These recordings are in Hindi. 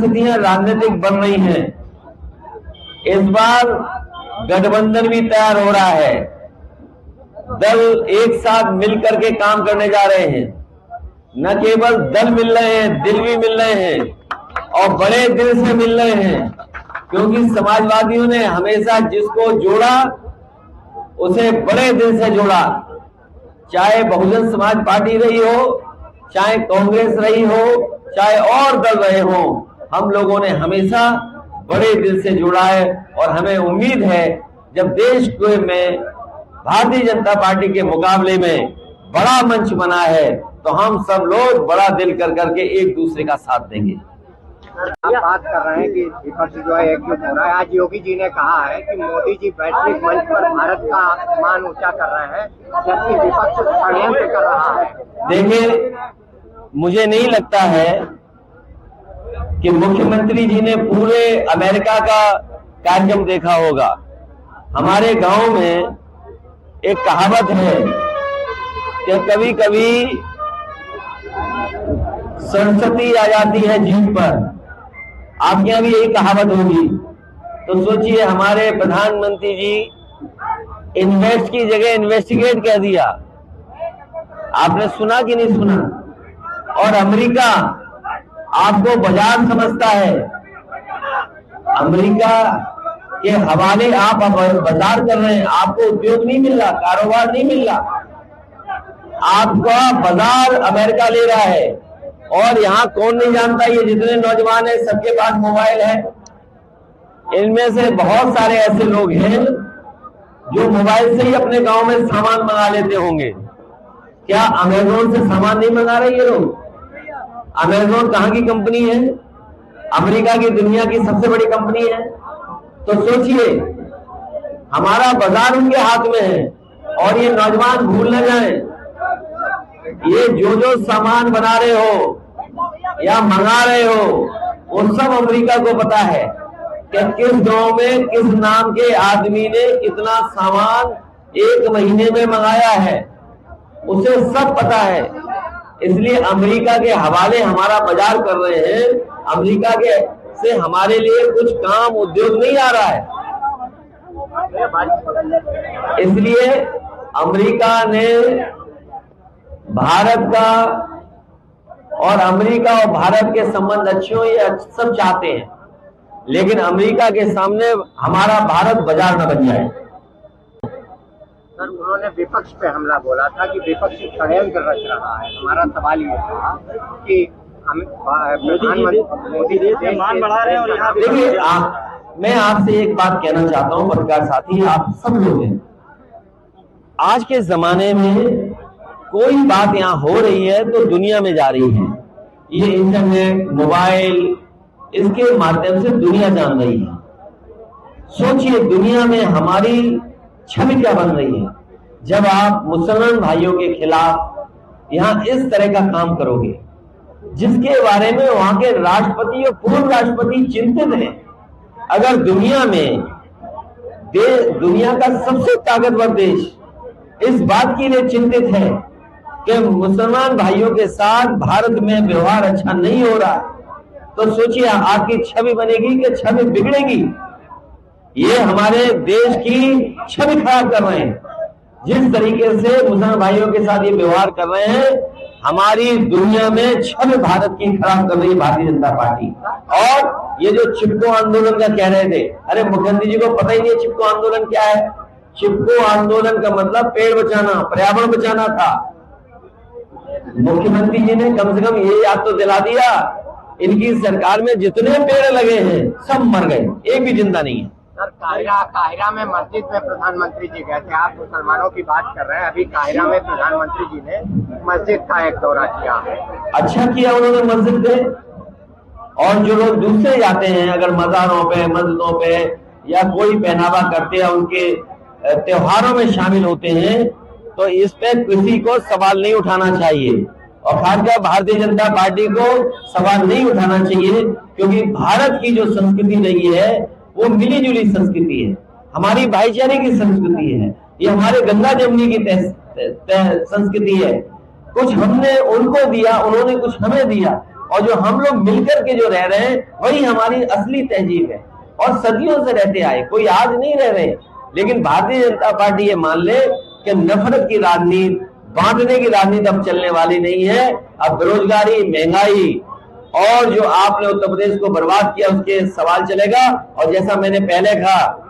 परिस्थितियां राजनीतिक बन रही हैं। इस बार गठबंधन भी तैयार हो रहा है। दल एक साथ मिलकर के काम करने जा रहे हैं। न केवल दल मिल रहे हैं, दिल भी मिल रहे हैं और बड़े दिल से मिल रहे हैं, क्योंकि समाजवादियों ने हमेशा जिसको जोड़ा उसे बड़े दिल से जोड़ा। चाहे बहुजन समाज पार्टी रही हो, चाहे कांग्रेस रही हो, चाहे और दल रहे हो, हम लोगों ने हमेशा बड़े दिल से जुड़ा है। और हमें उम्मीद है जब देश में भारतीय जनता पार्टी के मुकाबले में बड़ा मंच बना है तो हम सब लोग बड़ा दिल कर करके एक दूसरे का साथ देंगे। आप बात कर रहे हैं कि विपक्ष जो है एकजुट हो रहा है। आज योगी जी ने कहा है कि मोदी जी वैश्विक मंच पर भारत का मान ऊंचा कर रहे हैं, जबकि विपक्ष षड्यंत्र कर रहा है। देखिए, मुझे नहीं लगता है कि मुख्यमंत्री जी ने पूरे अमेरिका का कार्यक्रम देखा होगा। हमारे गांव में एक कहावत है कि कभी कभी सरस्वती आ जाती है जीभ पर। आपके यहाँ भी यही कहावत होगी। तो सोचिए, हमारे प्रधानमंत्री जी इन्वेस्ट की जगह इन्वेस्टिगेट कह दिया। आपने सुना कि नहीं सुना? और अमेरिका आपको बाजार समझता है। अमेरिका के हवाले आप बाजार कर रहे हैं, आपको उद्योग नहीं मिल रहा, कारोबार नहीं मिल रहा, आपका बाजार अमेरिका ले रहा है। और यहाँ कौन नहीं जानता, ये जितने नौजवान हैं सबके पास मोबाइल है। इनमें से बहुत सारे ऐसे लोग हैं जो मोबाइल से ही अपने गांव में सामान मंगा लेते होंगे। क्या अमेज़न से सामान नहीं मंगा रहे ये लोग? अमेज़न कहाँ की कंपनी है? अमेरिका की दुनिया की सबसे बड़ी कंपनी है। तो सोचिए, हमारा बाजार उनके हाथ में है। और ये नौजवान भूल न जाएं, ये जो सामान बना रहे हो या मंगा रहे हो, वो सब अमेरिका को पता है कि किस गांव में किस नाम के आदमी ने कितना सामान एक महीने में मंगाया है, उसे सब पता है। इसलिए अमेरिका के हवाले हमारा बाजार कर रहे हैं। अमेरिका के से हमारे लिए कुछ काम उद्योग नहीं आ रहा है। इसलिए अमेरिका ने भारत का और अमेरिका और भारत के संबंध अच्छे हो, ये सब चाहते हैं, लेकिन अमेरिका के सामने हमारा भारत बाजार न बन जाए। सर, उन्होंने विपक्ष पे हमला बोला था कि विपक्ष षड्यंत्र रच रहा है। हमारा सवाल ये था कि मोदी जी सम्मान बढ़ा रहे हैं और यहाँ देखिए, मैं आपसे एक बात कहना चाहता हूँ पत्रकार साथी, आप सब लोग हैं, आज के जमाने में कोई बात यहाँ हो रही है तो दुनिया में जा रही है। ये इंटरनेट, मोबाइल, इसके माध्यम से दुनिया जान रही है। सोचिए, दुनिया में हमारी छवि क्या बन रही है जब आप मुसलमान भाइयों के खिलाफ यहाँ इस तरह का काम करोगे, जिसके बारे में वहां के राष्ट्रपति और पूर्व राष्ट्रपति चिंतित हैं। अगर दुनिया में दुनिया का सबसे ताकतवर देश इस बात के लिए चिंतित है कि मुसलमान भाइयों के साथ भारत में व्यवहार अच्छा नहीं हो रहा, तो सोचिए आपकी छवि बनेगी कि छवि बिगड़ेगी। ये हमारे देश की छवि खराब कर रहे हैं। जिस तरीके से मुसलमान भाइयों के साथ ये व्यवहार कर रहे हैं, हमारी दुनिया में छवि भारत की खराब कर रही है भारतीय जनता पार्टी। और ये जो चिपको आंदोलन का कह रहे थे, अरे मुख्यमंत्री जी को पता ही नहीं चिपको आंदोलन क्या है। चिपको आंदोलन का मतलब पेड़ बचाना, पर्यावरण बचाना था। मुख्यमंत्री जी ने कम से कम ये याद तो दिला दिया, इनकी सरकार में जितने पेड़ लगे हैं सब मर गए, एक भी जिंदा नहीं है। सर, काहिरा में मस्जिद में प्रधानमंत्री जी गए थे। आप मुसलमानों की बात कर रहे हैं। अभी काहिरा में प्रधानमंत्री जी ने मस्जिद का एक दौरा किया है। अच्छा किया उन्होंने मस्जिद पे। और जो लोग दूसरे जाते हैं, अगर मज़ारों पे, मस्जिदों पे या कोई पहनावा करते हैं, उनके त्योहारों में शामिल होते हैं, तो इस पे किसी को सवाल नहीं उठाना चाहिए। और खासकर भारतीय जनता पार्टी को सवाल नहीं उठाना चाहिए, क्योंकि भारत की जो संस्कृति रही है वो मिली जुली संस्कृति है, हमारी भाईचारे की संस्कृति है, ये हमारे गंगा जमुनी की संस्कृति है। कुछ हमने उनको दिया, उन्होंने कुछ हमें दिया, और जो हम लोग मिलकर के जो रह रहे हैं वही हमारी असली तहजीब है और सदियों से रहते आए, कोई आज नहीं रह रहे। लेकिन भारतीय जनता पार्टी ये मान ले कि नफरत की राजनीति, बांटने की राजनीति अब चलने वाली नहीं है। अब बेरोजगारी, महंगाई और जो आपने उत्तर प्रदेश को बर्बाद किया उसके सवाल चलेगा। और जैसा मैंने पहले कहा,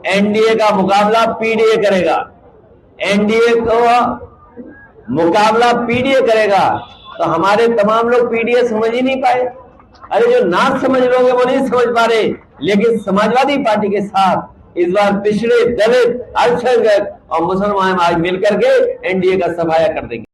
एनडीए का मुकाबला पीडीए करेगा, एनडीए को मुकाबला पीडीए करेगा। तो हमारे तमाम लोग पीडीए समझ ही नहीं पाए। अरे जो ना समझ लोगे वो नहीं समझ पा रहे। लेकिन समाजवादी पार्टी के साथ इस बार पिछड़े, दलित, अल्पसंख्यक और मुसलमान आज मिलकर के एनडीए का सफाया कर देंगे।